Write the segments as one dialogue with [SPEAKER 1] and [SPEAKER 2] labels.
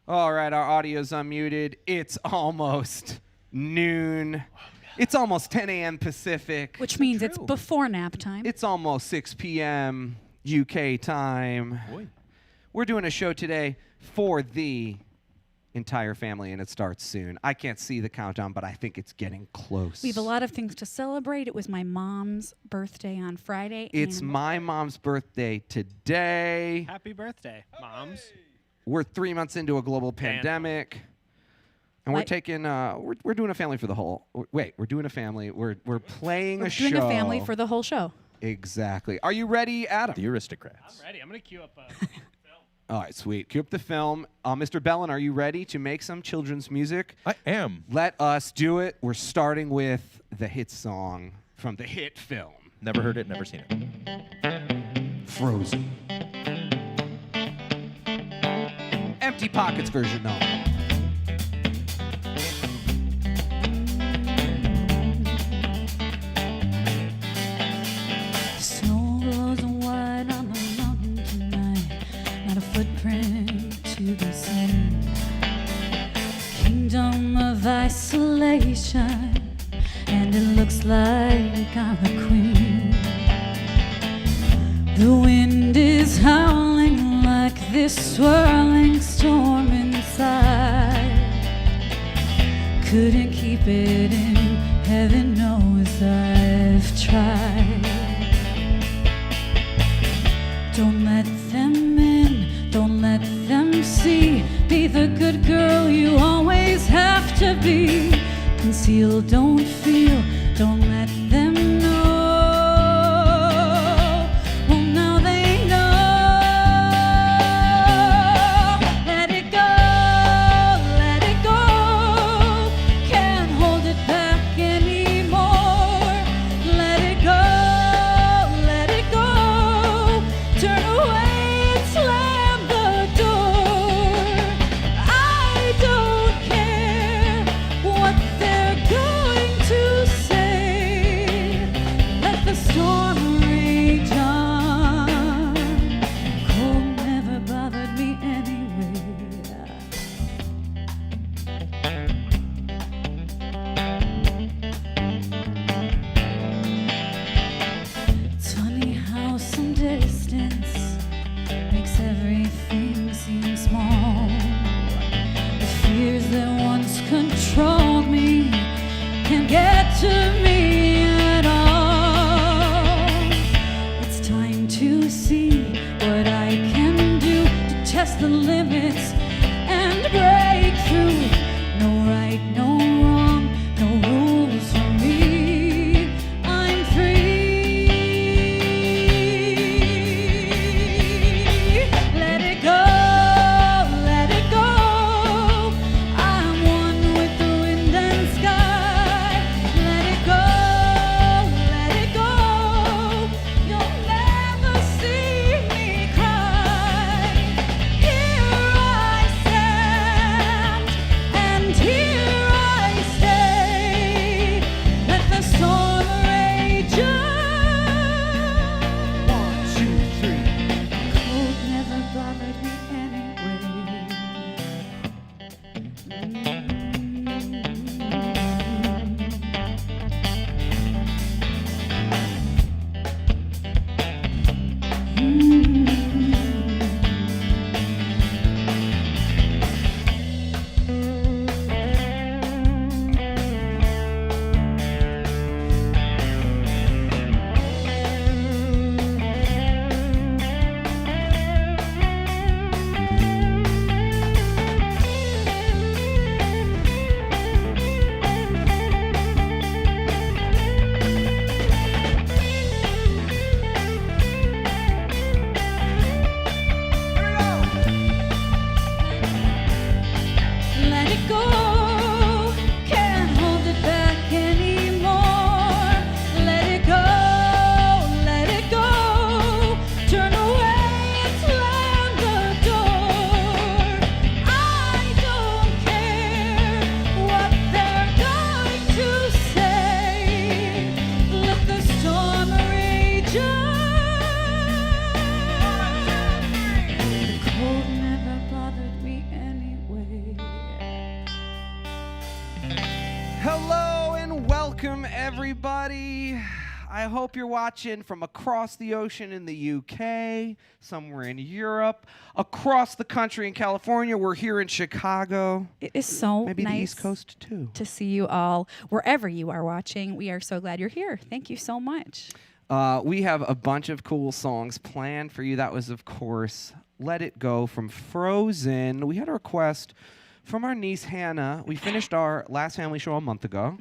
[SPEAKER 1] All right, our audio's unmuted. It's almost noon. It's almost 10 a.m. Pacific.
[SPEAKER 2] Which means it's before nap time.
[SPEAKER 1] It's almost 6 p.m. UK time.
[SPEAKER 3] Boy.
[SPEAKER 1] We're doing a show today for the entire family, and it starts soon. I can't see the countdown, but I think it's getting close.
[SPEAKER 2] We have a lot of things to celebrate. It was my mom's birthday on Friday.
[SPEAKER 1] It's
[SPEAKER 2] and
[SPEAKER 1] my mom's birthday today.
[SPEAKER 3] Happy birthday, moms.
[SPEAKER 1] We're 3 months into a global pandemic. And we're
[SPEAKER 2] Like-
[SPEAKER 1] taking, we're doing a family for the whole, wait, we're doing a family. We're playing
[SPEAKER 2] we're
[SPEAKER 1] a show.
[SPEAKER 2] doing a family for the whole show.
[SPEAKER 1] Exactly. Are you ready, Adam?
[SPEAKER 3] The aristocrats.
[SPEAKER 4] I'm ready. I'm going to queue up
[SPEAKER 1] All right, sweet. Cue up the film. Mr. Bellin, are you ready to make some children's music?
[SPEAKER 3] I am.
[SPEAKER 1] Let us do it. We're starting with the hit song from the hit film,
[SPEAKER 3] Never heard it, never seen it.
[SPEAKER 1] Frozen. Empty Pockets version, though.
[SPEAKER 2] Snow glows white on the mountain tonight, not a footprint to be seen. Kingdom of isolation, and it looks like I'm a queen. The wind is howling like this swirling storm inside. Couldn't keep it in, heaven knows I've tried. Don't let them in, don't let them see. Be the good girl you always have to be. Conceal, don't feel, don't let them know. Well, now they know. Let it go, let it go. Can't hold it back anymore. Let it go, let it go. Turn away and slam the door. I don't care what they're going to
[SPEAKER 1] Hello and welcome, everybody. I hope you're watching from across the ocean in the UK, somewhere in Europe, across the country in California. We're here in Chicago.
[SPEAKER 2] It is so
[SPEAKER 1] Maybe
[SPEAKER 2] nice
[SPEAKER 1] the East Coast, too.
[SPEAKER 2] to see you all wherever you are watching. We are so glad you're here. Thank you so much.
[SPEAKER 1] We have a bunch of cool songs planned for you. That was, of course, Let It Go from Frozen. We had a request from our niece, Hannah. We finished our last family show a month ago,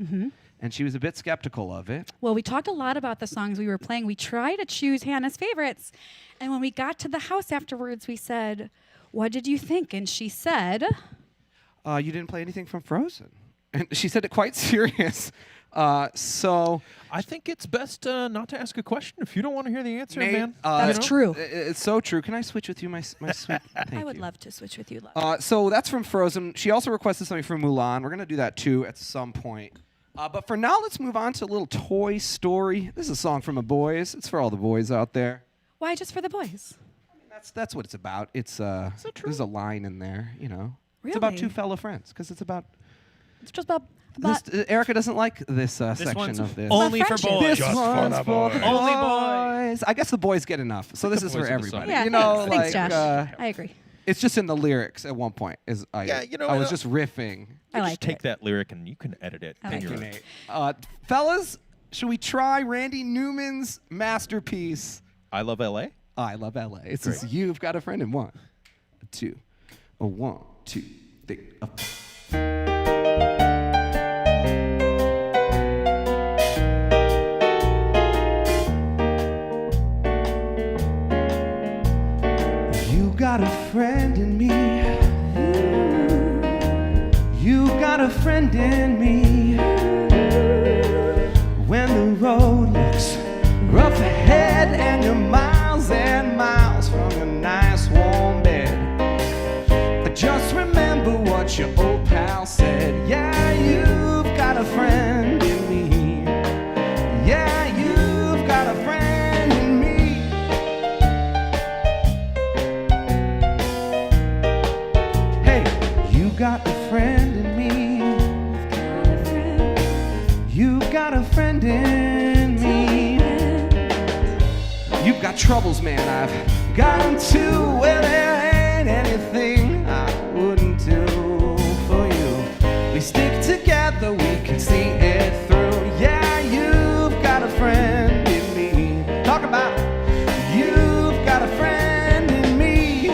[SPEAKER 1] and she was a bit skeptical of it.
[SPEAKER 2] Well, we talked a lot about the songs we were playing. We tried to choose Hannah's favorites. And when we got to the house afterwards, we said, "What did you think?" And she said,
[SPEAKER 1] You didn't play anything from Frozen. And she said it quite serious. So
[SPEAKER 3] I think it's best not to ask a question if you don't want to hear the answer,
[SPEAKER 1] Nate,
[SPEAKER 3] man.
[SPEAKER 2] That's
[SPEAKER 3] You know?
[SPEAKER 2] true.
[SPEAKER 1] It's so true. Can I switch with you, my sweet? Thank
[SPEAKER 2] I would
[SPEAKER 1] you.
[SPEAKER 2] love to switch with you. Love.
[SPEAKER 1] So that's from Frozen. She also requested something from Mulan. We're going to do that too at some point. But for now, let's move on to a little Toy Story. This is a song from a boys. It's for all the boys out there.
[SPEAKER 2] Why just for the boys?
[SPEAKER 1] That's what it's about. It's there's a line in there, you know. It's about two
[SPEAKER 2] Really?
[SPEAKER 1] fellow friends because it's about.
[SPEAKER 2] It's just about
[SPEAKER 1] Erica doesn't like this section
[SPEAKER 3] one's
[SPEAKER 1] of this.
[SPEAKER 3] only for
[SPEAKER 2] friendship.
[SPEAKER 3] boys.
[SPEAKER 1] This one's for
[SPEAKER 3] Only
[SPEAKER 1] boys. I guess the boys get enough. So this
[SPEAKER 3] the
[SPEAKER 1] is
[SPEAKER 3] boys
[SPEAKER 1] for
[SPEAKER 3] are the
[SPEAKER 1] everybody.
[SPEAKER 2] Yeah,
[SPEAKER 1] you know,
[SPEAKER 2] thanks,
[SPEAKER 1] like
[SPEAKER 2] Josh. I agree.
[SPEAKER 1] it's just in the lyrics at one point.
[SPEAKER 3] Yeah, you know,
[SPEAKER 1] I was just riffing.
[SPEAKER 2] I
[SPEAKER 3] Just
[SPEAKER 2] like
[SPEAKER 3] take
[SPEAKER 2] it.
[SPEAKER 3] that lyric and you can edit it.
[SPEAKER 2] I
[SPEAKER 3] in
[SPEAKER 2] like
[SPEAKER 3] your
[SPEAKER 2] it.
[SPEAKER 3] own.
[SPEAKER 1] Fellas, should we try Randy Newman's masterpiece?
[SPEAKER 3] I Love L.A.?
[SPEAKER 1] I Love LA. It says
[SPEAKER 3] Great.
[SPEAKER 1] You've Got a Friend in 1, 2, 1, 2, 3. You got a friend in me. You got a friend in me. When the road looks rough ahead and you're miles and miles from a nice warm bed, just remember what your old pal said. Yeah, you've got a friend in me. Yeah, you've got a friend in me. Hey, you got a friend in me. You got a friend in me. You've got troubles, man. I've gotten to where there ain't anything I wouldn't do for you. We stick together, we can see it through. Yeah, you've got a friend in me. Talk about it. You've got a friend in me.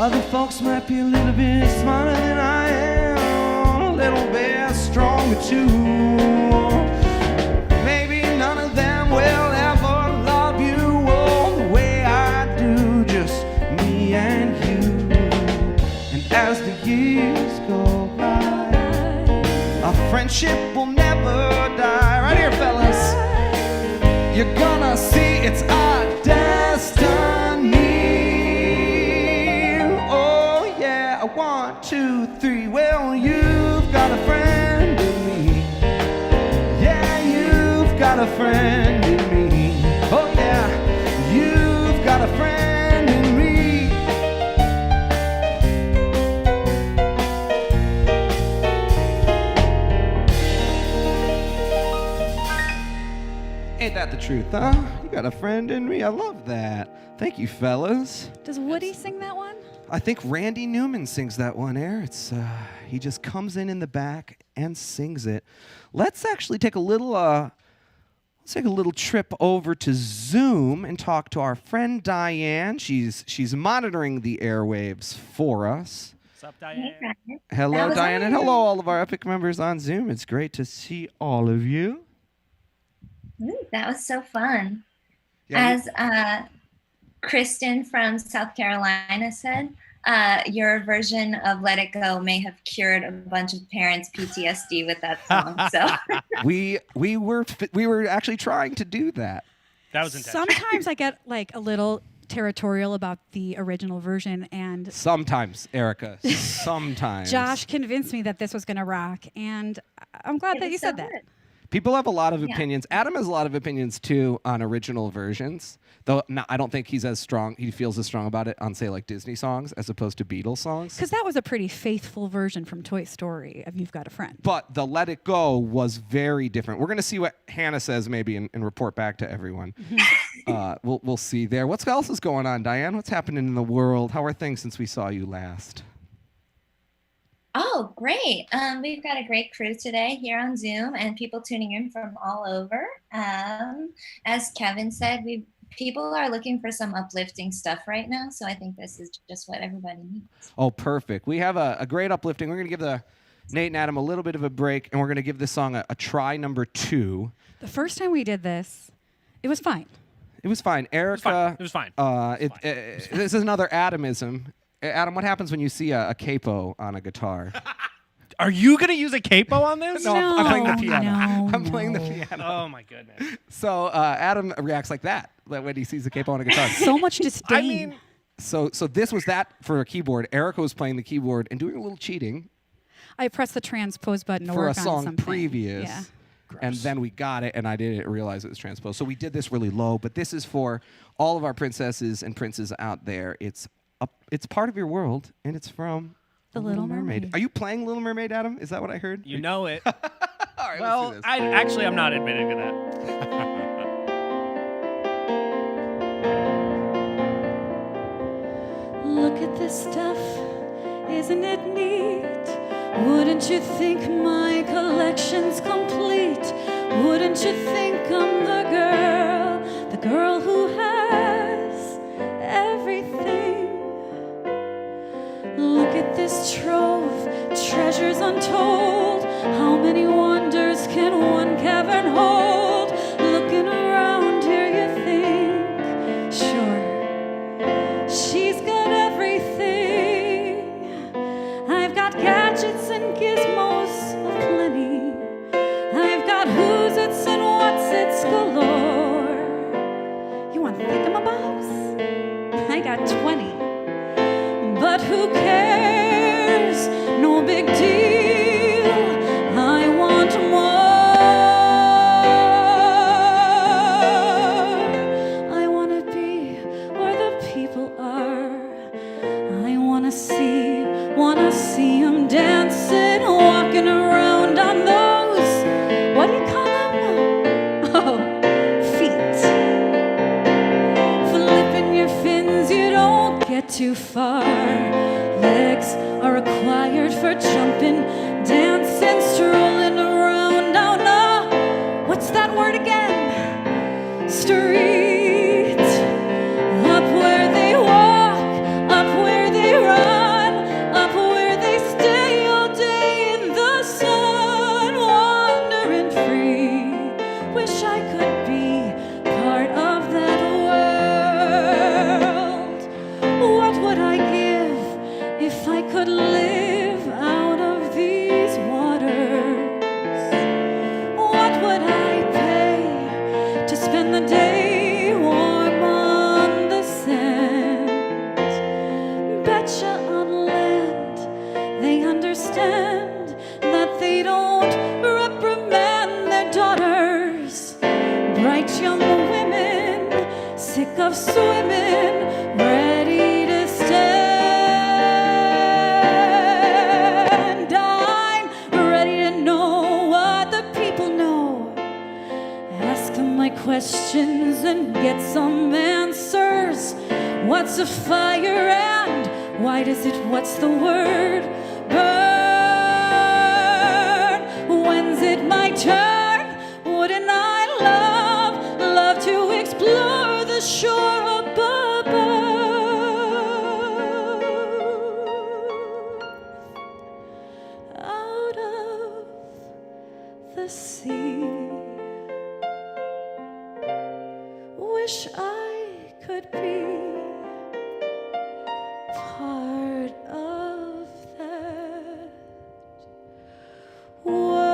[SPEAKER 1] Other folks might be a little bit smarter than I am, a little bit stronger too. Maybe none of them will ever love you all the way I do, just me and you. And as the years go by, our friendship will never die. Right here, fellas. You're gonna see it's our destiny. Oh yeah, 1, 2, 3. Well, you've got a friend in me. Yeah, you've got a friend in me. Oh yeah, you've got a friend in me. Ain't that the truth, huh? You got a friend in me. I love that. Thank you, fellas.
[SPEAKER 2] Does Woody sing that one?
[SPEAKER 1] I think Randy Newman sings that one, Air. It's he just comes in the back and sings it. Let's actually take a little trip over to Zoom and talk to our friend Diane. She's monitoring the airwaves for us.
[SPEAKER 3] What's up, Diane?
[SPEAKER 1] Hello,
[SPEAKER 4] That was
[SPEAKER 1] Diane, and
[SPEAKER 4] amazing.
[SPEAKER 1] hello, all of our Epic members on Zoom. It's great to see all of you.
[SPEAKER 4] Ooh, that was so fun.
[SPEAKER 1] Yeah, you-
[SPEAKER 4] As Kristen from South Carolina said, your version of Let It Go may have cured a bunch of parents' PTSD with that song. So
[SPEAKER 1] we were actually trying to do that.
[SPEAKER 3] That was intentional.
[SPEAKER 2] Sometimes I get like a little territorial about the original version, and
[SPEAKER 1] Sometimes, Erica. Sometimes.
[SPEAKER 2] Josh convinced me that this was going to rock, and I'm glad
[SPEAKER 4] it
[SPEAKER 2] that you
[SPEAKER 4] was so
[SPEAKER 2] said that.
[SPEAKER 4] good.
[SPEAKER 1] People have a lot of
[SPEAKER 4] Yeah.
[SPEAKER 1] opinions. Adam has a lot of opinions too on original versions, though I don't think he's as strong. He feels as strong about it on, say, like Disney songs as opposed to Beatles songs.
[SPEAKER 2] Because that was a pretty faithful version from Toy Story of You've Got a Friend.
[SPEAKER 1] But the Let It Go was very different. We're going to see what Hannah says maybe and report back to everyone. We'll see there. What else is going on, Diane? What's happening in the world? How are things since we saw you last?
[SPEAKER 4] Oh, great. We've got a great crew today here on Zoom and people tuning in from all over. As Kevin said, people are looking for some uplifting stuff right now. So I think this is just what everybody needs.
[SPEAKER 1] Oh, perfect. We have a great uplifting. We're going to give Nate and Adam a little bit of a break, and we're going to give this song a try number 2.
[SPEAKER 2] The first time we did this, it was fine.
[SPEAKER 1] It was fine. Erica.
[SPEAKER 3] It was fine.
[SPEAKER 1] This is another Adamism. Adam, what happens when you see a capo on a guitar?
[SPEAKER 3] Are you going to use a capo on this?
[SPEAKER 1] No, I'm playing the piano.
[SPEAKER 2] No,
[SPEAKER 1] I'm playing the
[SPEAKER 2] no.
[SPEAKER 1] piano.
[SPEAKER 3] Oh, my goodness.
[SPEAKER 1] So Adam reacts like that when he sees a capo on a guitar.
[SPEAKER 2] So much disdain.
[SPEAKER 3] I mean,
[SPEAKER 1] So this was that for a keyboard. Erica was playing the keyboard and doing a little cheating
[SPEAKER 2] I pressed the transpose button to
[SPEAKER 1] for a
[SPEAKER 2] work on
[SPEAKER 1] song
[SPEAKER 2] something.
[SPEAKER 1] previous.
[SPEAKER 2] Yeah.
[SPEAKER 1] And then we got it, and I didn't realize it was transposed. So we did this really low, but this is for all of our princesses and princes out there. It's part of your world, and it's from
[SPEAKER 2] The Little Mermaid.
[SPEAKER 1] Are you playing Little Mermaid, Adam? Is that what I heard?
[SPEAKER 3] you know it.
[SPEAKER 1] All right,
[SPEAKER 3] Well,
[SPEAKER 1] let's do this.
[SPEAKER 3] I'm not admitting to that.
[SPEAKER 2] Look at this stuff, isn't it neat? Wouldn't you think my collection's complete? Wouldn't you think I'm the girl who has everything? Look at this trove, treasures untold. How many wonders can one cavern hold? Looking around here, you think, sure, she's got everything. I've got gadgets and gizmos aplenty. I've got who's its and what's its galore. You want thingamabobs? I got 20. But who cares? No big deal. I want more. I want to be where the people are. I want to see them dancing, walking around on those, what do you call them? Oh, feet. Flipping your fins, you don't get too far. Legs are required for jumping, dancing, strolling around. Oh no, what's that word again? Street. Up where they walk, up where they run, up where they stay all day in the sun, wandering free. Wish I could be part of that world. What would I give if I could live out of these waters? What would I pay to spend the day warm on the sand? Betcha on land they understand that they don't reprimand their daughters. Bright young women, sick of swimming, ready to stand. I'm ready to know what the people know. Ask them my questions and get some answers. What's a fire and why does it, what's the word? Burn. When's it my turn? Wouldn't I love to explore the shore above? Out of the sea. Wish I could be part of that world.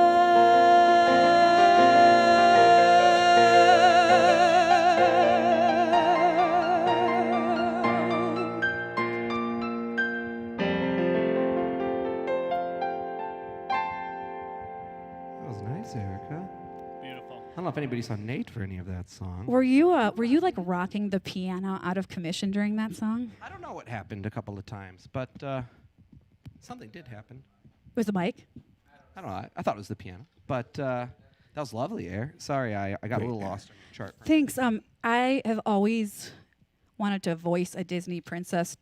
[SPEAKER 1] That was nice, Erica. I don't know if anybody saw Nate for any of that song.
[SPEAKER 2] Were you like rocking the piano out of commission during that song?
[SPEAKER 1] I don't know what happened a couple of times, but something did happen.
[SPEAKER 2] Was the mic?
[SPEAKER 1] I don't know. I thought it was the piano, but that was lovely, Air. Sorry, I got a little lost on the chart.
[SPEAKER 2] Thanks. I have always wanted to voice a Disney princess,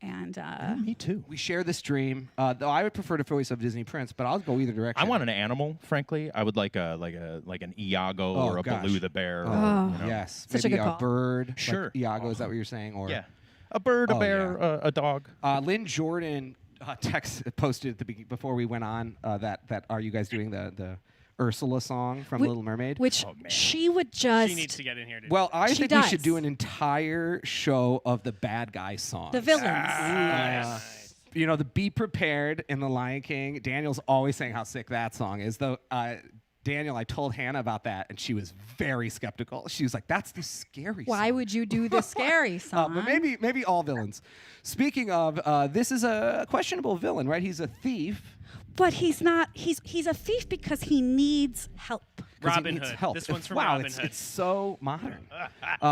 [SPEAKER 2] and
[SPEAKER 3] Me too.
[SPEAKER 1] We share this dream. Though I would prefer to voice of Disney Prince, but I'll go either direction.
[SPEAKER 3] I want an animal, frankly. I would like an Iago
[SPEAKER 1] Oh,
[SPEAKER 3] or a
[SPEAKER 1] gosh.
[SPEAKER 3] Baloo the bear.
[SPEAKER 1] Oh,
[SPEAKER 3] or, you know.
[SPEAKER 1] yes.
[SPEAKER 2] Such a
[SPEAKER 1] Maybe
[SPEAKER 2] good call.
[SPEAKER 1] bird.
[SPEAKER 3] Sure.
[SPEAKER 1] Like Iago, is that what you're saying? Or
[SPEAKER 3] Yeah. A bird, a
[SPEAKER 1] Oh,
[SPEAKER 3] bear, a dog.
[SPEAKER 1] Lynn Jordan posted at the before we went on that are you guys doing the Ursula song from Little Mermaid?
[SPEAKER 2] which
[SPEAKER 3] Oh, man.
[SPEAKER 2] she would just
[SPEAKER 5] She needs to get in here.
[SPEAKER 1] Well, I
[SPEAKER 2] She
[SPEAKER 1] think we should
[SPEAKER 2] does.
[SPEAKER 1] do an entire show of the bad guy songs.
[SPEAKER 2] the villains.
[SPEAKER 1] You know, the Be Prepared in The Lion King. Daniel's always saying how sick that song is. Though, Daniel, I told Hannah about that, and she was very skeptical. She was like, "That's the scary
[SPEAKER 2] Why
[SPEAKER 1] song."
[SPEAKER 2] would you do the scary song?
[SPEAKER 1] But maybe all villains. Speaking of, this is a questionable villain, right? He's a thief.
[SPEAKER 2] But he's not. He's a thief because he needs help.
[SPEAKER 1] 'Cause he
[SPEAKER 5] Robin
[SPEAKER 1] needs
[SPEAKER 5] Hood.
[SPEAKER 1] help.
[SPEAKER 5] This one's from
[SPEAKER 1] wow,
[SPEAKER 5] Robin
[SPEAKER 1] it's,
[SPEAKER 5] Hood.
[SPEAKER 1] It's so modern.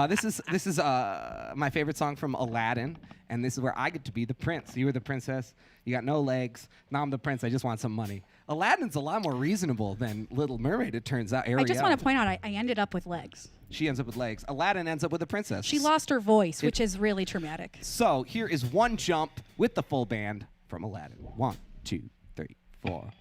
[SPEAKER 1] This is my favorite song from Aladdin, and this is where I get to be the prince. You were the princess. You got no legs. Now I'm the prince. I just want some money. Aladdin's a lot more reasonable than Little Mermaid. It turns out.
[SPEAKER 2] I just
[SPEAKER 1] Ariel.
[SPEAKER 2] want to point out I ended up with legs.
[SPEAKER 1] She ends up with legs. Aladdin ends up with a princess.
[SPEAKER 2] She lost her voice, which is really traumatic.
[SPEAKER 1] So here is one jump with the full band from Aladdin. 1, 2, 3, 4.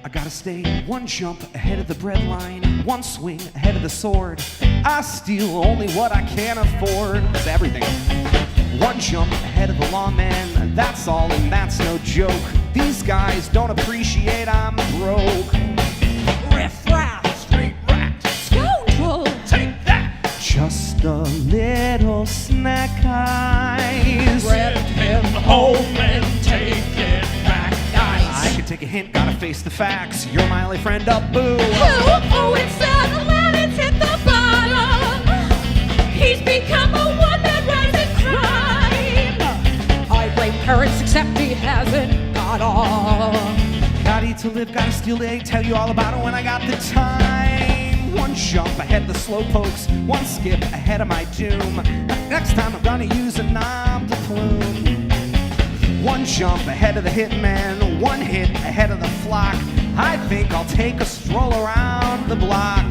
[SPEAKER 1] I gotta stay one jump ahead of the bread line, one swing ahead of the sword. I steal only what I can afford. That's everything. One jump ahead of the lawman, that's all and that's no joke. These guys don't appreciate I'm broke.
[SPEAKER 2] Riff raff, street rat, scoundrel.
[SPEAKER 5] Take that!
[SPEAKER 1] Just a little snack eyes.
[SPEAKER 2] Rip him
[SPEAKER 5] Home and take it back.
[SPEAKER 1] I can take a hint, gotta face the facts. You're my only friend, up boo.
[SPEAKER 2] Oh, it's sad Aladdin's hit the bottom. He's become a one-man rising crime. I blame parents, except he hasn't got on.
[SPEAKER 1] Gotta eat to live, gotta steal to eat. Tell you all about it when I got the time. One jump ahead of the slow pokes, one skip ahead of my doom. Next time I'm gonna use a nom de plume. One jump ahead of the hitman, one hit ahead of the flock. I think I'll take a stroll around the block.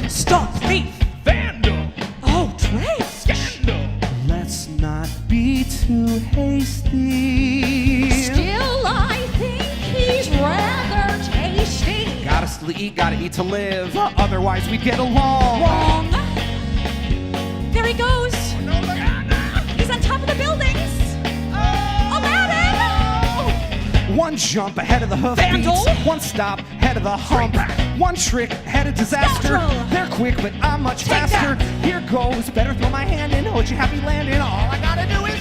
[SPEAKER 2] Stop thief.
[SPEAKER 5] Vandal!
[SPEAKER 2] Oh, Trey.
[SPEAKER 5] Scandal!
[SPEAKER 1] Let's not be too hasty.
[SPEAKER 2] Still, I think he's rather tasty.
[SPEAKER 1] Gotta still eat, gotta eat to live. Otherwise, we'd get along.
[SPEAKER 2] Wrong. There he goes. He's on top of the buildings. Aladdin!
[SPEAKER 1] One jump ahead of the
[SPEAKER 2] Vandal.
[SPEAKER 1] hoofbeats, one stop ahead of the hump, one trick ahead of disaster.
[SPEAKER 2] Scoundrel.
[SPEAKER 1] They're quick, but I'm much
[SPEAKER 2] Take
[SPEAKER 1] faster.
[SPEAKER 2] that.
[SPEAKER 1] Here goes, better throw my hand in. Hold you happy landing. All I gotta do is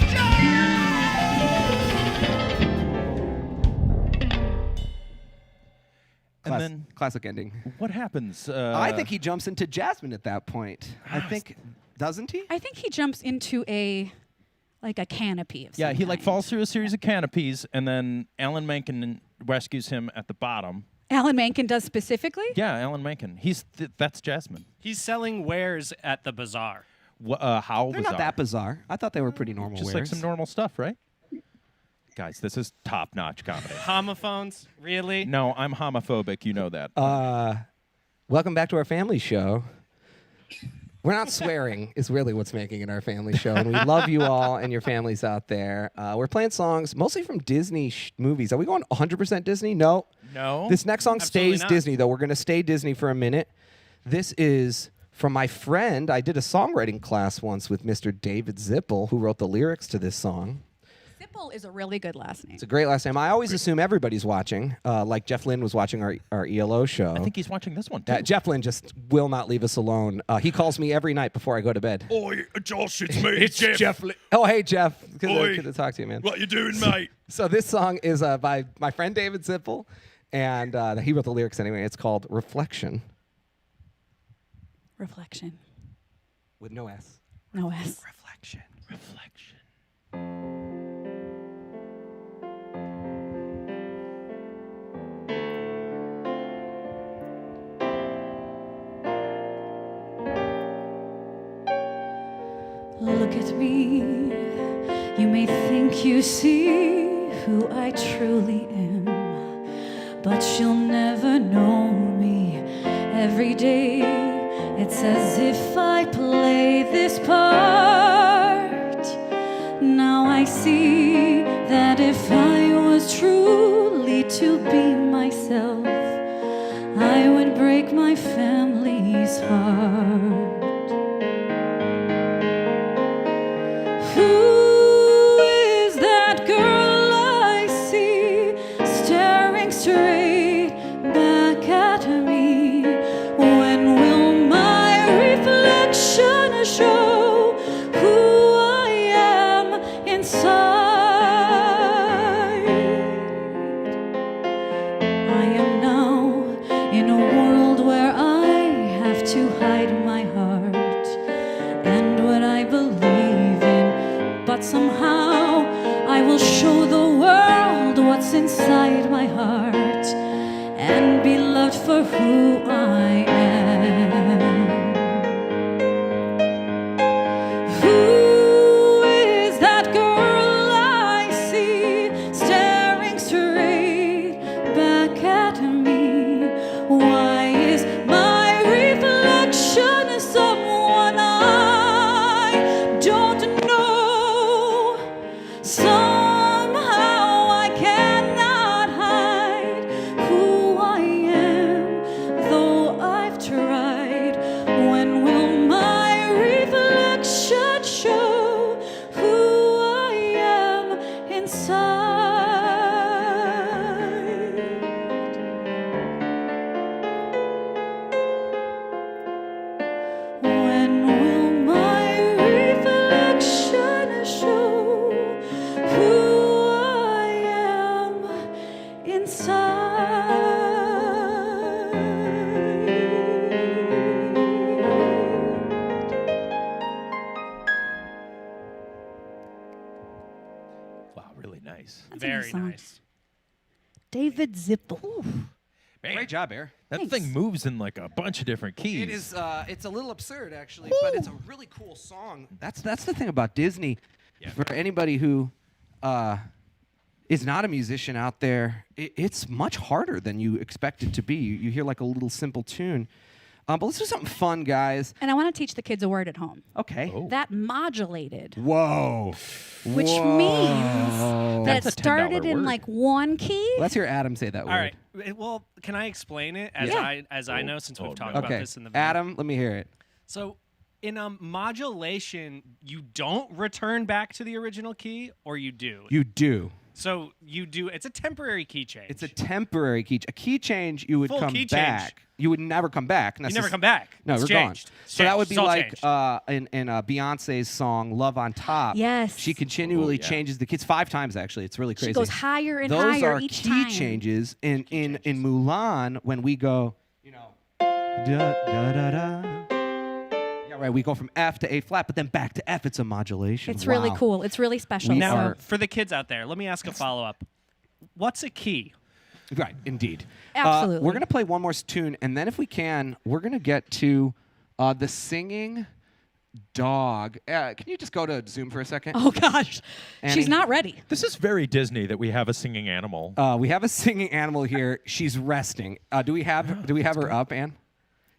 [SPEAKER 3] And then
[SPEAKER 1] classic ending.
[SPEAKER 3] what happens?
[SPEAKER 1] I think he jumps into Jasmine at that point. I think, doesn't he?
[SPEAKER 2] I think he jumps into a canopy of
[SPEAKER 3] Yeah,
[SPEAKER 2] some
[SPEAKER 3] he like
[SPEAKER 2] kind.
[SPEAKER 3] falls through a series of canopies, and then Alan Menken rescues him at the bottom.
[SPEAKER 2] Alan Menken does specifically?
[SPEAKER 3] Yeah, Alan Menken. That's Jasmine.
[SPEAKER 5] He's selling wares at the bazaar.
[SPEAKER 3] How
[SPEAKER 1] They're
[SPEAKER 3] bizarre.
[SPEAKER 1] not that bizarre. I thought they were pretty normal
[SPEAKER 3] Just
[SPEAKER 1] wares.
[SPEAKER 3] like some normal stuff, right? Guys, this is top-notch comedy.
[SPEAKER 5] Homophones? Really?
[SPEAKER 3] No, I'm homophobic. You know that.
[SPEAKER 1] Welcome back to our family show. We're not swearing is really what's making it our family show, and we love you all and your families out there. We're playing songs mostly from Disney movies. Are we going 100% Disney? No.
[SPEAKER 3] No.
[SPEAKER 1] This next song
[SPEAKER 5] Absolutely
[SPEAKER 1] stays
[SPEAKER 5] not.
[SPEAKER 1] Disney, though. We're going to stay Disney for a minute. This is from my friend. I did a songwriting class once with Mr. David Zippel, who wrote the lyrics to this song.
[SPEAKER 2] Sipple is a really good last name.
[SPEAKER 1] It's a great last name. I always assume everybody's watching, like Jeff Lynne was watching our ELO show.
[SPEAKER 3] I think he's watching this one, too.
[SPEAKER 1] Jeff Lynne just will not leave us alone. He calls me every night before I go to bed.
[SPEAKER 6] Oi, Josh, it's me, Jeff.
[SPEAKER 1] Oh, hey, Jeff.
[SPEAKER 6] Oi.
[SPEAKER 1] Good to talk to you, man.
[SPEAKER 6] What you doing, mate?
[SPEAKER 1] So this song is by my friend David Zippel, and he wrote the lyrics anyway. It's called Reflection
[SPEAKER 2] Reflection.
[SPEAKER 1] with no S.
[SPEAKER 2] No S.
[SPEAKER 1] Reflection.
[SPEAKER 3] Reflection.
[SPEAKER 2] Look at me. You may think you see who I truly am, but you'll never know me. Every day it's as if I play this part. Now I see that if I was truly to be myself, I would break my family's heart. Who is that girl I see staring straight back at me? When will my reflection show who I am inside? I am now in a world where I have to hide my heart and what I believe in, but somehow I will show the world what's inside my heart and be loved for who I am. Who is that girl I see staring straight back at me? Why is my reflection someone I don't know? Somehow I cannot hide who I am, though I've tried. When will my reflection show who I am inside? When will my reflection show who I am inside?
[SPEAKER 3] Wow, really nice.
[SPEAKER 5] Very
[SPEAKER 2] song.
[SPEAKER 5] nice.
[SPEAKER 2] David Zippel.
[SPEAKER 1] Great job, Bear.
[SPEAKER 3] That
[SPEAKER 2] Thanks.
[SPEAKER 3] thing moves in like a bunch of different keys.
[SPEAKER 1] It is. It's a little absurd, actually, but it's a really cool song. That's the thing about Disney.
[SPEAKER 5] Yeah.
[SPEAKER 1] For anybody who is not a musician out there, it's much harder than you expect it to be. You hear like a little simple tune, but let's do something fun, guys.
[SPEAKER 7] And I want to teach the kids a word at home.
[SPEAKER 1] Okay.
[SPEAKER 3] Oh.
[SPEAKER 7] That modulated,
[SPEAKER 1] Whoa.
[SPEAKER 7] which
[SPEAKER 1] Whoa.
[SPEAKER 7] means that
[SPEAKER 3] That's a
[SPEAKER 7] it started
[SPEAKER 3] $10
[SPEAKER 7] in
[SPEAKER 3] word.
[SPEAKER 7] like one key.
[SPEAKER 1] Let's hear Adam say that word.
[SPEAKER 5] All right. Well, can I explain it as
[SPEAKER 7] Yeah.
[SPEAKER 5] I know since we've talked about
[SPEAKER 1] Okay.
[SPEAKER 5] this in the video?
[SPEAKER 1] Adam, let me hear it.
[SPEAKER 5] So in a modulation, you don't return back to the original key, or you do.
[SPEAKER 1] You do.
[SPEAKER 5] So you do. It's a temporary key change.
[SPEAKER 1] It's a temporary key. A key change, you would
[SPEAKER 5] Full
[SPEAKER 1] come
[SPEAKER 5] key change.
[SPEAKER 1] back. You would never come back.
[SPEAKER 5] you never come back.
[SPEAKER 1] No,
[SPEAKER 5] It's
[SPEAKER 1] we're
[SPEAKER 5] changed.
[SPEAKER 1] gone.
[SPEAKER 5] It's
[SPEAKER 1] So that
[SPEAKER 5] changed.
[SPEAKER 1] would be
[SPEAKER 5] It's all
[SPEAKER 1] like
[SPEAKER 5] changed.
[SPEAKER 1] in Beyonce's song "Love on Top."
[SPEAKER 7] Yes.
[SPEAKER 1] she continually
[SPEAKER 3] Oh, yeah.
[SPEAKER 1] changes the keys 5 times. Actually, it's really crazy.
[SPEAKER 7] She goes higher and
[SPEAKER 1] Those
[SPEAKER 7] higher
[SPEAKER 1] are
[SPEAKER 7] each
[SPEAKER 1] key
[SPEAKER 7] time.
[SPEAKER 1] changes. In Mulan, when we go, da da da da. Yeah, right. We go from F to A flat, but then back to F. It's a modulation.
[SPEAKER 7] It's really
[SPEAKER 1] Wow.
[SPEAKER 7] cool. It's really special.
[SPEAKER 1] We
[SPEAKER 5] Now,
[SPEAKER 1] are-
[SPEAKER 5] for the kids out there, let me ask a follow up. What's a key?
[SPEAKER 1] Right, indeed.
[SPEAKER 7] Absolutely.
[SPEAKER 1] We're going to play one more tune, and then if we can, we're going to get to the singing dog. Can you just go to Zoom for a second?
[SPEAKER 7] Oh gosh,
[SPEAKER 1] Annie?
[SPEAKER 7] she's not ready.
[SPEAKER 3] This is very Disney that we have a singing animal.
[SPEAKER 1] We have a singing animal here. She's resting. Do we have her up, Anne?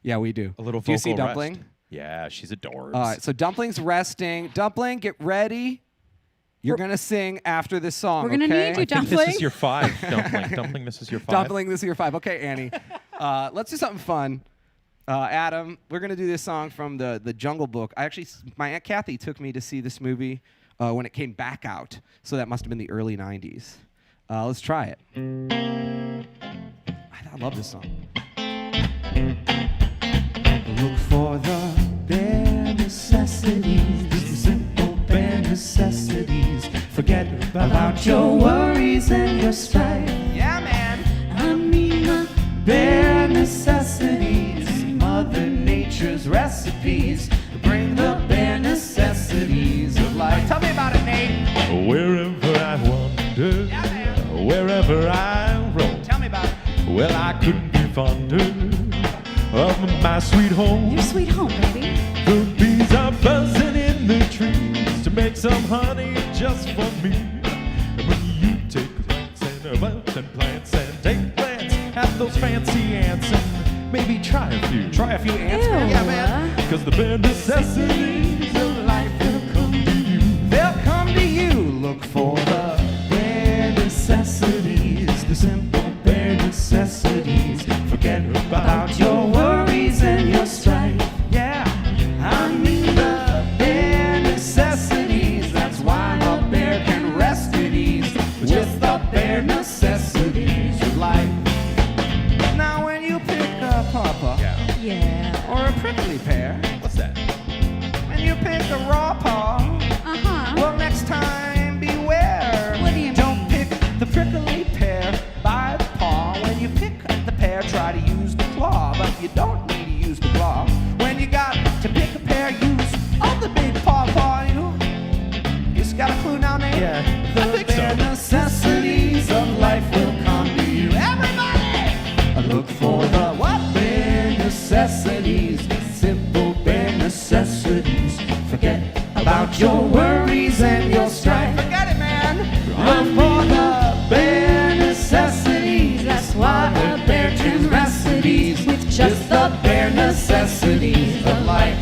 [SPEAKER 1] Yeah, we do.
[SPEAKER 3] A little
[SPEAKER 1] Do you see
[SPEAKER 3] vocal
[SPEAKER 1] Dumpling?
[SPEAKER 3] rest. Yeah, she's adorbs.
[SPEAKER 1] All right, so Dumpling's resting. Dumpling, get ready. You're going to sing after this song,
[SPEAKER 7] We're gonna
[SPEAKER 1] okay?
[SPEAKER 7] need you,
[SPEAKER 3] I think this
[SPEAKER 7] Dumpling.
[SPEAKER 3] is your 5, Dumpling. Dumpling, this is your 5.
[SPEAKER 1] Dumpling, this is your 5. Okay, Annie. Let's do something fun. Adam, we're going to do this song from the Jungle Book. My Aunt Kathy took me to see this movie when it came back out. So that must have been the early 90s. Let's try it. I love this song. Look for the bare necessities, the simple bare necessities. Forget about your worries and your strife. Yeah, man. I mean the bare necessities, Mother Nature's recipes. Bring the bare necessities of life. Tell me about it, Nate.
[SPEAKER 6] Wherever I wander, wherever I roam,
[SPEAKER 1] Tell me about it.
[SPEAKER 6] well, I couldn't be fonder of my sweet home.
[SPEAKER 7] Your sweet home, baby.
[SPEAKER 6] The bees are buzzing in the trees. make some honey just for me. And when you take plants and herbs and plants and take plants, have those fancy ants and maybe try a few.
[SPEAKER 1] Try a few ants,
[SPEAKER 7] Ew.
[SPEAKER 1] man. Yeah, man.
[SPEAKER 6] Because the bare necessities of life will come to you.
[SPEAKER 1] They'll come to you. Look for the bare necessities, the simple bare necessities. Forget about your worries and your strife. Yeah, I mean the bare necessities. That's why a bear can rest at ease with the bare necessities of life. Now, when you pick a pawpaw
[SPEAKER 7] Yeah.
[SPEAKER 1] or a prickly pear,
[SPEAKER 6] What's that?
[SPEAKER 1] and you pick a raw paw,
[SPEAKER 7] Uh-huh.
[SPEAKER 1] well, next time beware.
[SPEAKER 7] What do you
[SPEAKER 1] Don't
[SPEAKER 7] mean?
[SPEAKER 1] pick the prickly pear by the paw. When you pick the pear, try to use the claw, but you don't need to use the claw. When you got to pick a pear, use all the big paw. You just got a clue now, Nate?
[SPEAKER 6] Yeah,
[SPEAKER 1] The
[SPEAKER 6] I think so.
[SPEAKER 1] bare necessities of life will come to you. Everybody, look for the what? Bare necessities, simple bare necessities. Forget about your worries and your strife. Forget it, man. Look for the bare necessities. That's why a bear can rest at ease with just the bare necessities of life.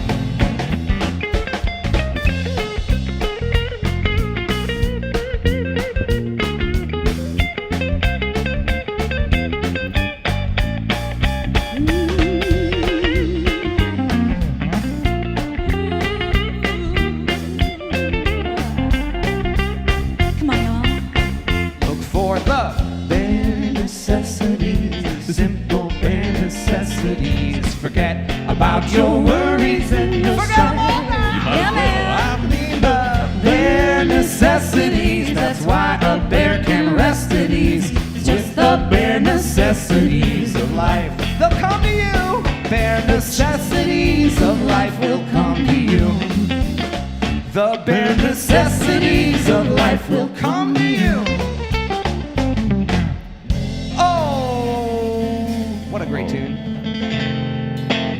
[SPEAKER 2] Come on, y'all.
[SPEAKER 1] Look for the bare necessities, the simple bare necessities. Forget about your worries and your strife.
[SPEAKER 2] Yeah, man.
[SPEAKER 1] I mean the bare necessities. That's why a bear can rest at ease. Just the bare necessities of life. They'll come to you. Bare necessities of life will come to you. The bare necessities of life will come to you. Oh, what a great tune.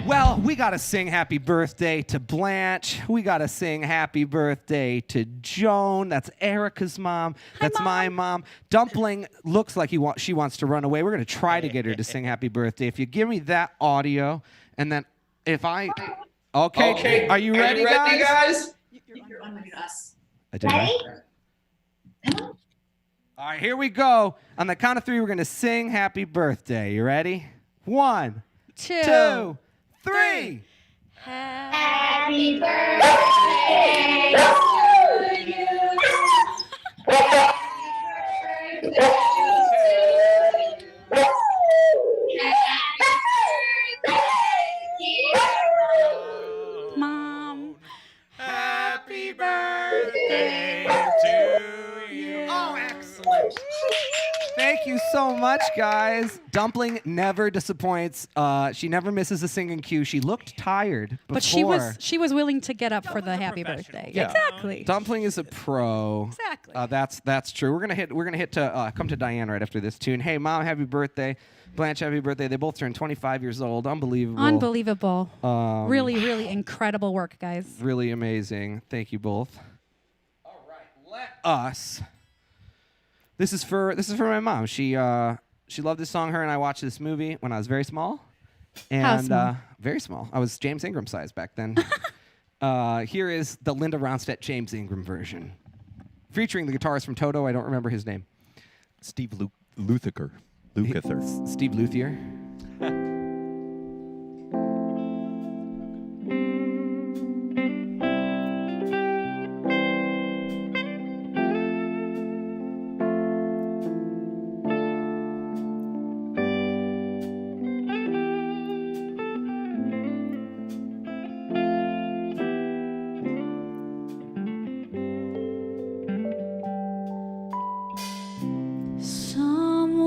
[SPEAKER 1] Well, we got to sing happy birthday to Blanche. We got to sing happy birthday to Joan. That's Erica's mom. That's my mom. Dumpling looks like she wants to run away. We're going to try to get her to sing happy birthday. If you give me that audio, and then if I... Okay. Are you ready, guys?
[SPEAKER 8] You're unmuted us.
[SPEAKER 1] I did that. All right, here we go. On the count of three, we're going to sing happy birthday. You ready? 1, 2, 3.
[SPEAKER 4] Happy birthday to you. Happy birthday to you. Happy birthday, dear
[SPEAKER 2] Mom.
[SPEAKER 1] Happy birthday to you. Oh, excellent. Thank you so much, guys. Dumpling never disappoints. She never misses a singing cue. She looked tired before.
[SPEAKER 7] But she was willing to get up for the happy birthday.
[SPEAKER 1] Yeah.
[SPEAKER 7] Exactly.
[SPEAKER 1] Dumpling is a pro.
[SPEAKER 7] Exactly.
[SPEAKER 1] That's true. We're gonna hit to come to Diane right after this tune. Hey, Mom, happy birthday. Blanche, happy birthday. They both turned 25 years old. Unbelievable.
[SPEAKER 7] Unbelievable. Really, really incredible work, guys.
[SPEAKER 1] Really amazing. Thank you both. All right, let us. This is for my mom. She loved this song. Her and I watched this movie when I was very small. And
[SPEAKER 7] How small?
[SPEAKER 1] Very small. I was James Ingram size back then. Here is the Linda Ronstadt James Ingram version, featuring the guitarist from Toto. I don't remember his name.
[SPEAKER 3] Steve Lukather.
[SPEAKER 1] Steve Luthier.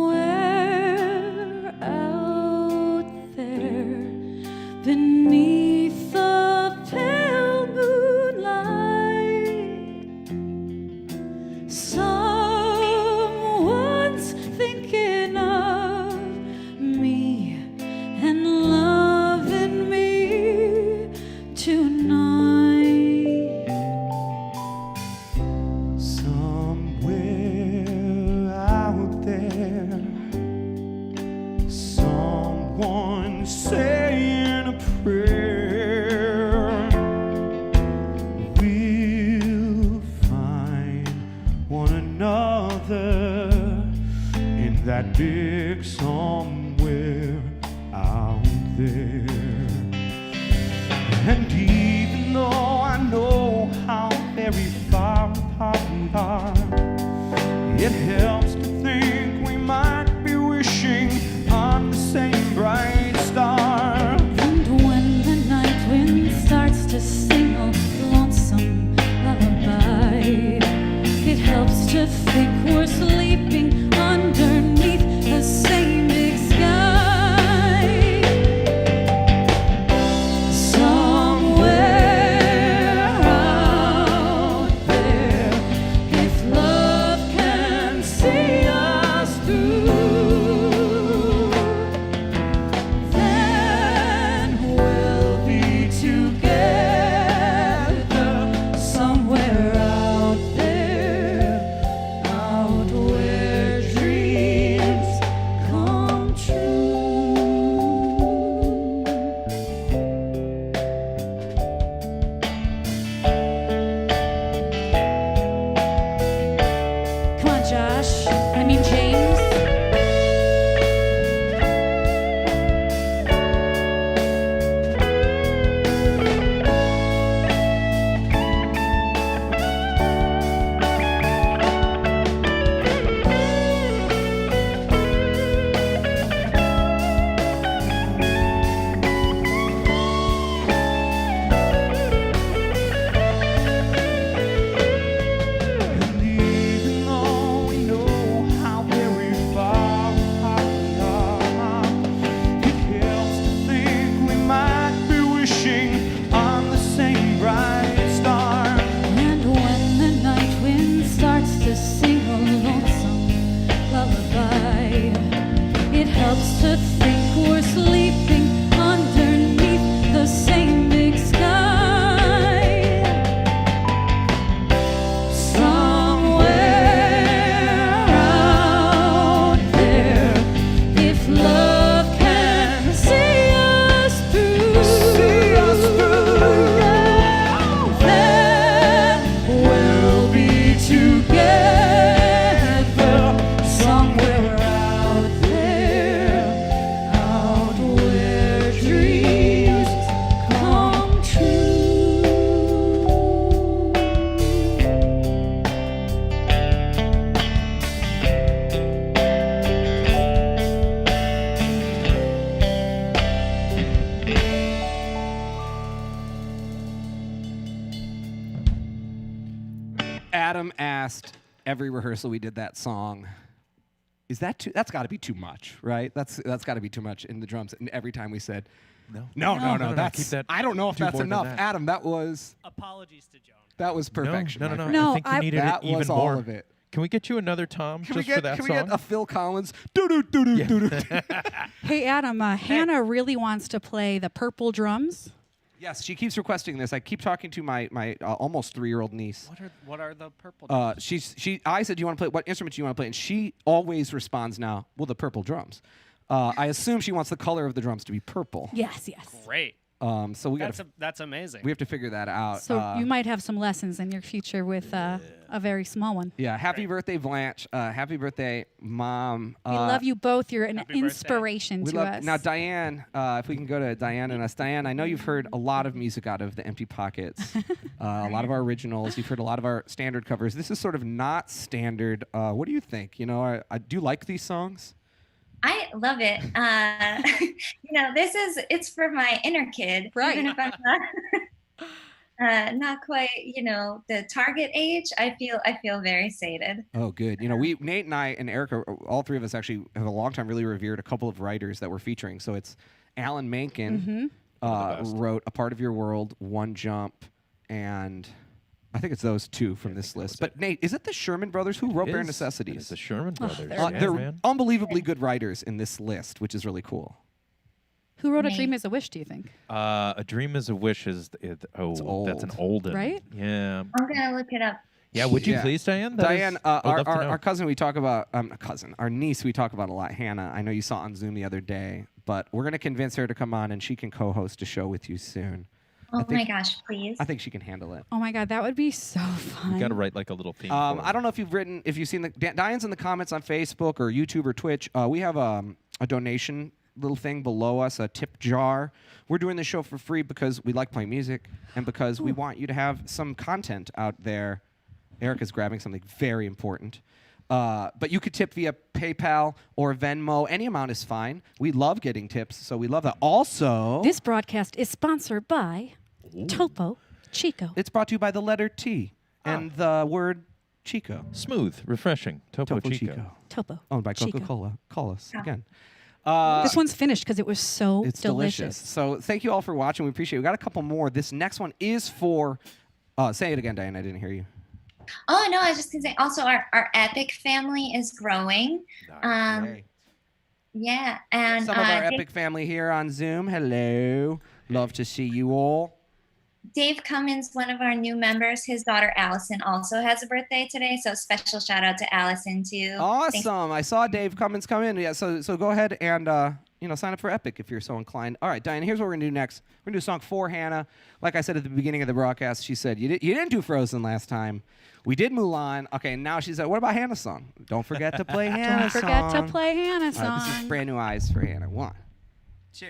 [SPEAKER 2] Somewhere out
[SPEAKER 1] other in that big somewhere out there. And even though I know how very far apart we are, it helps to think we might be wishing on the same bright star.
[SPEAKER 2] And when the night wind starts to sing a lonesome lullaby, it helps to think we're sleeping underneath the same big sky. Somewhere out there, if love can see us through, then we'll be together somewhere out there, out where dreams come true. Come on, Josh. I mean, James.
[SPEAKER 1] And even though we know how very far apart we are, it helps to think we might be wishing on the same bright star.
[SPEAKER 2] And when the night wind starts to sing a lonesome lullaby, it helps to think we're sleeping underneath the same big sky. Somewhere out there, if love can see us through, then we'll be together somewhere out there, out where dreams come true.
[SPEAKER 1] Adam asked every rehearsal we did that song, is that too, that's got to be too much, right? That's got to be too much in the drums. And every time we said, no, that's,
[SPEAKER 3] keep that
[SPEAKER 1] I don't know if
[SPEAKER 3] do
[SPEAKER 1] that's
[SPEAKER 3] more than
[SPEAKER 1] enough.
[SPEAKER 3] that.
[SPEAKER 1] Adam, that was
[SPEAKER 5] Apologies to Joan.
[SPEAKER 1] perfection.
[SPEAKER 3] No.
[SPEAKER 1] my friend.
[SPEAKER 7] No,
[SPEAKER 3] I think you needed
[SPEAKER 1] that
[SPEAKER 3] it even
[SPEAKER 1] was
[SPEAKER 3] more.
[SPEAKER 1] all of it.
[SPEAKER 3] Can we get you another Tom
[SPEAKER 1] Can
[SPEAKER 3] just
[SPEAKER 1] we get
[SPEAKER 3] for that
[SPEAKER 1] can we
[SPEAKER 3] song?
[SPEAKER 1] get a Phil Collins? Do-do-do-do-do-do.
[SPEAKER 7] Hey, Adam, Hannah really wants to play the purple drums.
[SPEAKER 1] Yes, she keeps requesting this. I keep talking to my almost 3-year-old niece.
[SPEAKER 5] What are the purple?
[SPEAKER 1] I said, do you want to play? What instrument do you want to play? And she always responds now, well, the purple drums. I assume she wants the color of the drums to be purple.
[SPEAKER 7] Yes.
[SPEAKER 5] Great.
[SPEAKER 1] So we got
[SPEAKER 5] That's amazing.
[SPEAKER 1] we have to figure that out.
[SPEAKER 7] So you might have some lessons in your future with a very small one.
[SPEAKER 1] Yeah, happy birthday, Blanche. Happy birthday, Mom.
[SPEAKER 7] We love you both. You're an
[SPEAKER 5] Happy birthday.
[SPEAKER 7] inspiration
[SPEAKER 1] We
[SPEAKER 7] to
[SPEAKER 1] love
[SPEAKER 7] us.
[SPEAKER 1] now, Diane. If we can go to Diane and us, Diane. I know you've heard a lot of music out of the Empty Pockets, a lot of our originals. You've heard a lot of our standard covers. This is sort of not standard. What do you think? You know, do you like these songs?
[SPEAKER 4] I love it. It's for my inner kid.
[SPEAKER 7] Right.
[SPEAKER 4] Even if I'm not not quite, the target age, I feel very sated.
[SPEAKER 1] Oh, good. You know, Nate and I and Erica, all three of us actually have a long time really revered a couple of writers that we're featuring. So it's Alan Menken wrote A Part of Your World, One Jump, and I think it's those two from this list. But Nate, is it the Sherman Brothers who wrote Bare Necessities?
[SPEAKER 3] It's the Sherman Brothers.
[SPEAKER 1] They're
[SPEAKER 3] man.
[SPEAKER 1] unbelievably good writers in this list, which is really cool.
[SPEAKER 7] Who wrote A
[SPEAKER 4] Me.
[SPEAKER 7] Dream Is a Wish, do you think?
[SPEAKER 3] A Dream Is a Wish is that's an
[SPEAKER 1] old.
[SPEAKER 3] old one.
[SPEAKER 7] Right?
[SPEAKER 3] Yeah.
[SPEAKER 4] I'm gonna look it up.
[SPEAKER 3] Yeah, would you
[SPEAKER 1] Yeah.
[SPEAKER 3] please, Diane?
[SPEAKER 1] Diane,
[SPEAKER 3] I'd love to know.
[SPEAKER 1] our cousin we talk about, our niece we talk about a lot, Hannah. I know you saw on Zoom the other day, but we're going to convince her to come on and she can co-host a show with you soon.
[SPEAKER 4] Oh
[SPEAKER 1] think-
[SPEAKER 4] my gosh, please.
[SPEAKER 1] I think she can handle it.
[SPEAKER 7] Oh my God, that would be so fun.
[SPEAKER 3] You got to write like a little theme. for it.
[SPEAKER 1] I don't know if you've seen Diane's in the comments on Facebook or YouTube or Twitch. We have a donation little thing below us, a tip jar. We're doing this show for free because we like playing music and because we want you to have some content out there. Erica's grabbing something very important. But you could tip via PayPal or Venmo. Any amount is fine. We love getting tips, so we love that. Also,
[SPEAKER 7] This broadcast is sponsored by Topo Chico.
[SPEAKER 1] it's brought to you by the letter T and the word Chico.
[SPEAKER 3] Smooth, refreshing. Topo Chico.
[SPEAKER 7] Topo.
[SPEAKER 1] Owned by
[SPEAKER 7] Chico.
[SPEAKER 1] Coca-Cola. Call us again.
[SPEAKER 7] This one's finished because it was so
[SPEAKER 1] It's delicious. So thank you all for watching. We appreciate it. We got a couple more. This next one is for. Say it again, Diane. I didn't hear you.
[SPEAKER 4] Oh no, I was just gonna say. Also, our Epic family is growing.
[SPEAKER 1] Yay.
[SPEAKER 4] Yeah, and
[SPEAKER 1] Some of our
[SPEAKER 4] Dave-
[SPEAKER 1] Epic family here on Zoom. Hello. Love to see you all.
[SPEAKER 4] Dave Cummins, one of our new members, his daughter Allison also has a birthday today. So special shout out to Allison too. Thanks.
[SPEAKER 1] Awesome. I saw Dave Cummins come in. Yeah. So go ahead and sign up for Epic if you're so inclined. All right, Diane. Here's what we're gonna do next. We're gonna do a song for Hannah. Like I said at the beginning of the broadcast, she said you didn't do Frozen last time. We did Mulan. Okay, now she said, what about Hannah's song? Don't forget to play Hannah's
[SPEAKER 7] Don't
[SPEAKER 1] song.
[SPEAKER 7] forget to play Hannah's
[SPEAKER 1] All right,
[SPEAKER 7] song.
[SPEAKER 1] this is Brand New Eyes for Hannah. 1, 2.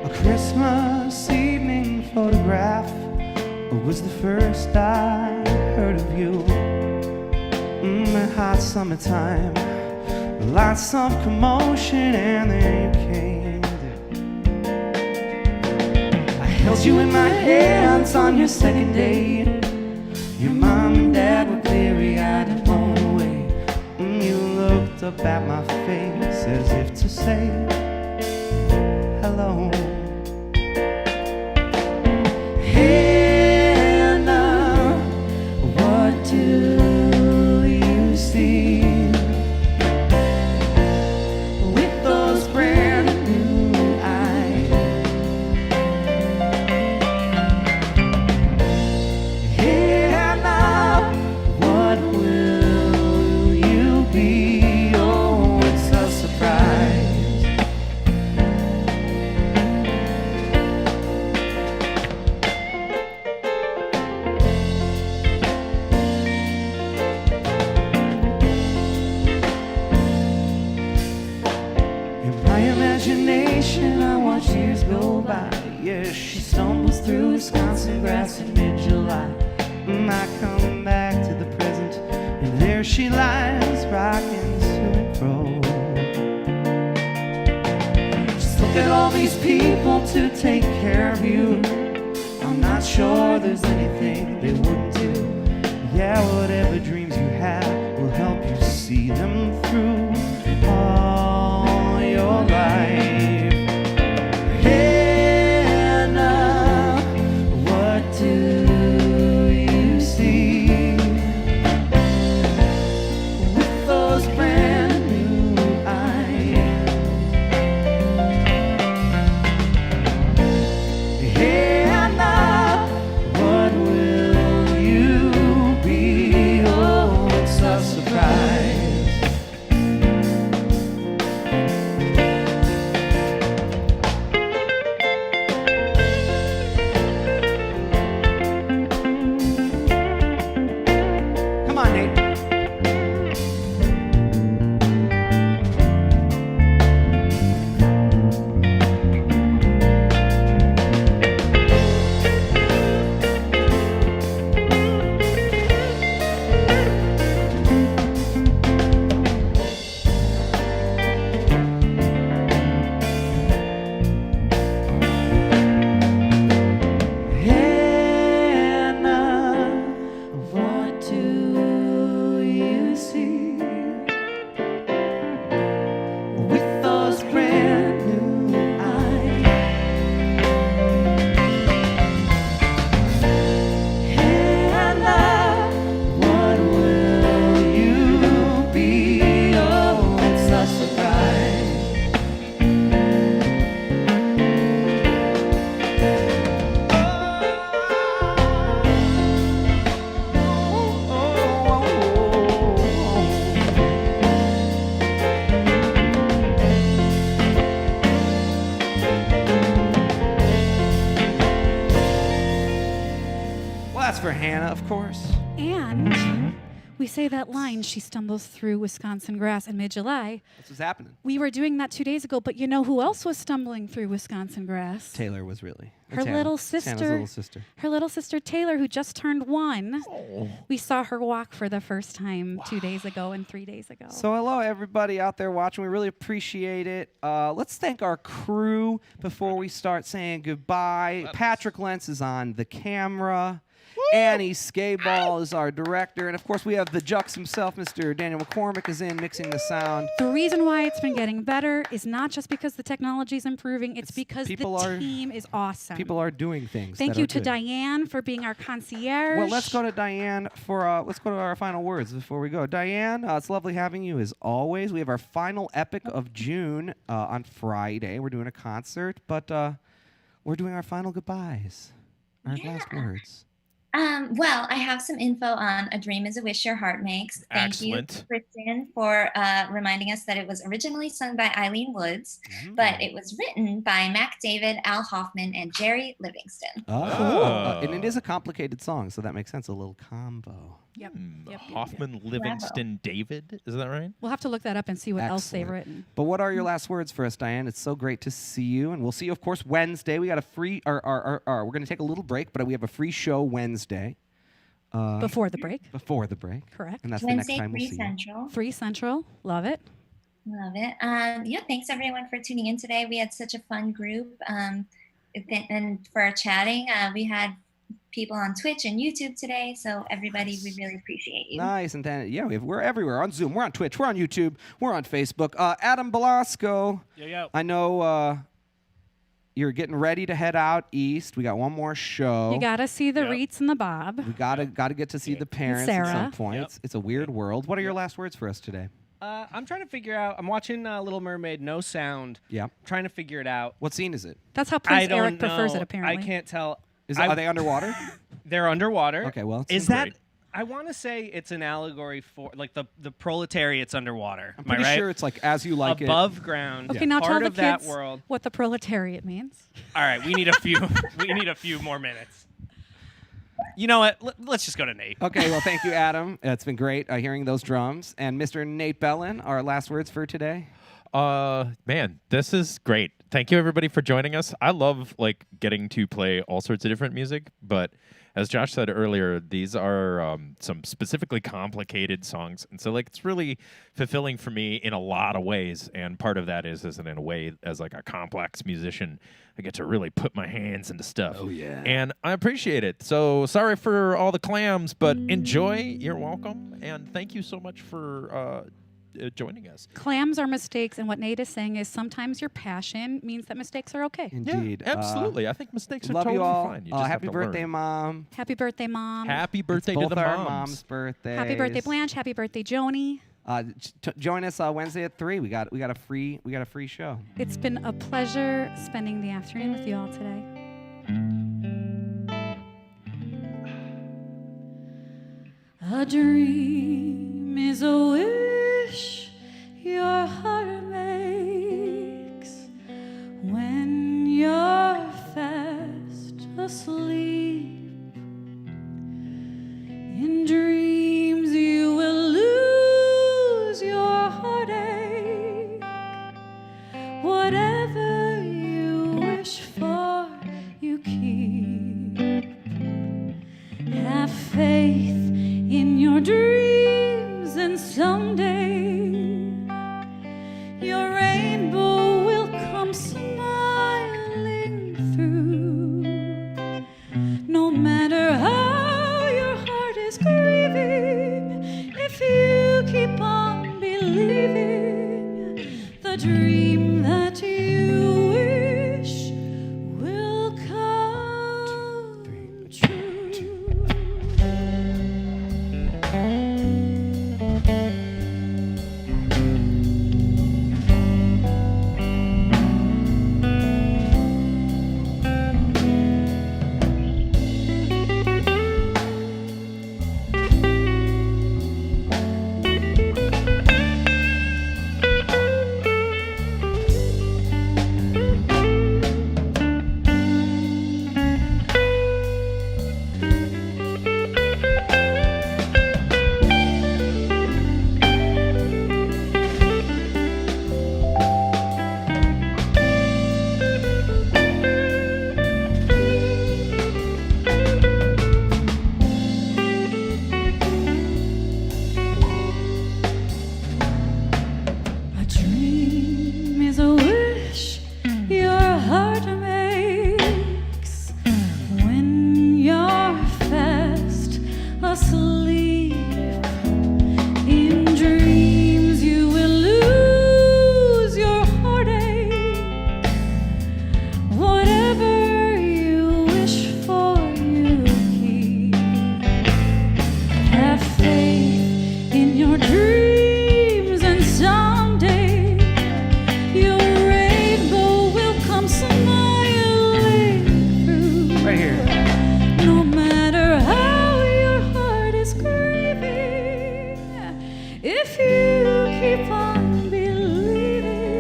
[SPEAKER 1] A Christmas evening photograph was the first I heard of you. A hot summertime, lots of commotion, and then you came. I held you in my hands on your second date. Your mom and dad were cleary-eyed and blown away. You looked up at my face as if to say hello. Hannah, what do you see with those brand new eyes? Hannah, what will you be? Oh, it's a surprise. In my imagination, I watch years go by. Yes, she stumbles through Wisconsin grass in mid-July. I come back to the present, and there she lies, rocking to and fro. Just look at all these people to take care of you. I'm not sure there's anything they wouldn't do. Yeah, whatever dreams you have will help you see them through all your life. Hannah, what do you see with those brand new eyes? Hannah, what will you be? Oh, it's a surprise.
[SPEAKER 7] And we say that line, she stumbles through Wisconsin grass in mid-July.
[SPEAKER 1] That's what's happening.
[SPEAKER 7] We were doing that 2 days ago, but you know who else was stumbling through Wisconsin grass?
[SPEAKER 1] Taylor was really. or
[SPEAKER 7] Her
[SPEAKER 1] Tana.
[SPEAKER 7] little
[SPEAKER 1] Tana's
[SPEAKER 7] sister.
[SPEAKER 1] little sister.
[SPEAKER 7] Her little sister Taylor, who just turned 1.
[SPEAKER 1] Oh.
[SPEAKER 7] We saw her walk for the first time 2 days ago and 3 days ago.
[SPEAKER 1] So hello, everybody out there watching. We really appreciate it. Let's thank our crew before we start saying goodbye. Patrick Lentz is on the camera. Annie Skaball is our director. And, of course, we have the Jux himself, Mr. Daniel McCormick, is in mixing the sound.
[SPEAKER 7] The reason why it's been getting better is not just because the technology is improving, it's because the team is awesome.
[SPEAKER 1] People are doing things.
[SPEAKER 7] Thank
[SPEAKER 1] that
[SPEAKER 7] you
[SPEAKER 1] are
[SPEAKER 7] to
[SPEAKER 1] good.
[SPEAKER 7] Diane for being our concierge.
[SPEAKER 1] Well, let's go to Diane for let's go to our final words before we go. Diane, it's lovely having you as always. We have our final epic of June on Friday. We're doing a concert, but we're doing our final goodbyes, our last words.
[SPEAKER 4] Well, I have some info on A Dream is a Wish Your Heart Makes. Thank
[SPEAKER 3] Excellent.
[SPEAKER 4] you, Kristen, for reminding us that it was originally sung by Eileen Woods, but it was written by Mac David, Al Hoffman, and Jerry Livingston.
[SPEAKER 1] Oh, and it is a complicated song, so that makes sense. A little combo.
[SPEAKER 7] Yep.
[SPEAKER 3] Hoffman, Livingston, David. Is that right?
[SPEAKER 7] We'll have to look that up and see what else they've
[SPEAKER 1] Excellent.
[SPEAKER 7] written.
[SPEAKER 1] But what are your last words for us, Diane? It's so great to see you, and we'll see you, of course, Wednesday. We got a free, we're going to take a little break, but we have a free show Wednesday.
[SPEAKER 7] Before the break.
[SPEAKER 1] Before the break.
[SPEAKER 7] Correct.
[SPEAKER 1] And that's
[SPEAKER 4] Wednesday,
[SPEAKER 1] the next time we'll
[SPEAKER 4] 3
[SPEAKER 1] see you.
[SPEAKER 4] Central.
[SPEAKER 7] Free Central. Love it.
[SPEAKER 4] Love it. Yeah, thanks everyone for tuning in today. We had such a fun group. And for our chatting, we had people on Twitch and YouTube today. So everybody, we really appreciate you.
[SPEAKER 1] Nice. And then, yeah, we're everywhere on Zoom. We're on Twitch. We're on YouTube. We're on Facebook. Adam Belasco,
[SPEAKER 5] Yo.
[SPEAKER 1] I know you're getting ready to head out east. We got one more show.
[SPEAKER 7] You got to see the
[SPEAKER 5] Yep.
[SPEAKER 7] Reets and the Bob.
[SPEAKER 1] We gotta get to see the parents at
[SPEAKER 7] Sarah.
[SPEAKER 1] some point.
[SPEAKER 5] Yep.
[SPEAKER 1] It's a weird world. What are your last words for us today?
[SPEAKER 5] I'm trying to figure out. I'm watching Little Mermaid, no sound.
[SPEAKER 1] Yeah.
[SPEAKER 5] Trying to figure it out.
[SPEAKER 1] What scene is it?
[SPEAKER 7] That's how
[SPEAKER 5] I
[SPEAKER 7] Prince
[SPEAKER 5] don't
[SPEAKER 7] Eric prefers
[SPEAKER 5] know.
[SPEAKER 7] it, apparently.
[SPEAKER 5] I can't tell.
[SPEAKER 1] Are they underwater?
[SPEAKER 5] They're underwater.
[SPEAKER 1] Okay, well,
[SPEAKER 5] is
[SPEAKER 1] seems
[SPEAKER 5] that?
[SPEAKER 3] great.
[SPEAKER 5] I want to say it's an allegory for like the proletariat's underwater.
[SPEAKER 1] I'm
[SPEAKER 5] Am I
[SPEAKER 1] pretty
[SPEAKER 5] right?
[SPEAKER 1] sure it's like as you like
[SPEAKER 5] Above ground.
[SPEAKER 7] Okay, now
[SPEAKER 5] part
[SPEAKER 7] tell the
[SPEAKER 5] of that
[SPEAKER 7] kids
[SPEAKER 5] world.
[SPEAKER 7] what the proletariat means.
[SPEAKER 5] All right, we need a few. We need a few more minutes. You know what? Let's just go to Nate.
[SPEAKER 1] it. Okay, well, thank you, Adam. It's been great hearing those drums. And Mr. Nate Bellin, our last words for today.
[SPEAKER 3] Man, this is great. Thank you everybody for joining us. I love like getting to play all sorts of different music, but as Josh said earlier, these are some specifically complicated songs, and so like it's really fulfilling for me in a lot of ways. And part of that is in a way as like a complex musician, I get to really put my hands into stuff. Oh yeah, and I appreciate it. So sorry for all the clams, but enjoy. You're welcome, and thank you so much for joining us.
[SPEAKER 7] Clams are mistakes, and what Nate is saying is sometimes your passion means that mistakes are okay.
[SPEAKER 1] Indeed.
[SPEAKER 3] Yeah, absolutely. I think mistakes are
[SPEAKER 1] Love
[SPEAKER 3] totally
[SPEAKER 1] you all.
[SPEAKER 3] fine. You just
[SPEAKER 1] Happy
[SPEAKER 3] have to
[SPEAKER 1] birthday,
[SPEAKER 3] learn.
[SPEAKER 1] Mom.
[SPEAKER 7] Happy birthday, Mom.
[SPEAKER 3] Happy birthday
[SPEAKER 1] Both
[SPEAKER 3] to the
[SPEAKER 1] our
[SPEAKER 3] moms.
[SPEAKER 1] mom's birthdays.
[SPEAKER 7] Happy birthday, Blanche. Happy birthday, Joni.
[SPEAKER 1] Join us Wednesday at 3. We got a free show.
[SPEAKER 7] It's been a pleasure spending the afternoon with you all today. A dream is a wish your heart makes when you're fast asleep. In dreams you will lose your heartache. Whatever you wish for, you keep. Have faith in your dreams, and someday your rainbow will come smiling through. No matter how your heart is grieving, if you keep on believing, the dream that you wish will come true.
[SPEAKER 2] have faith in your dreams, and someday your rainbow will come smiling through.
[SPEAKER 1] Right here.
[SPEAKER 2] No matter how your heart is grieving, if you keep on believing,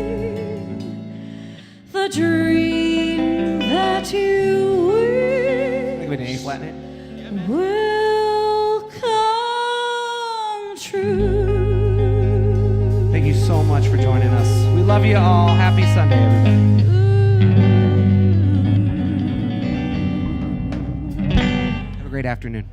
[SPEAKER 2] the dream that you
[SPEAKER 1] I think we need A flat in it.
[SPEAKER 2] will come true.
[SPEAKER 1] Thank you so much for joining us. We love you all. Happy Sunday, everybody. Have a great afternoon.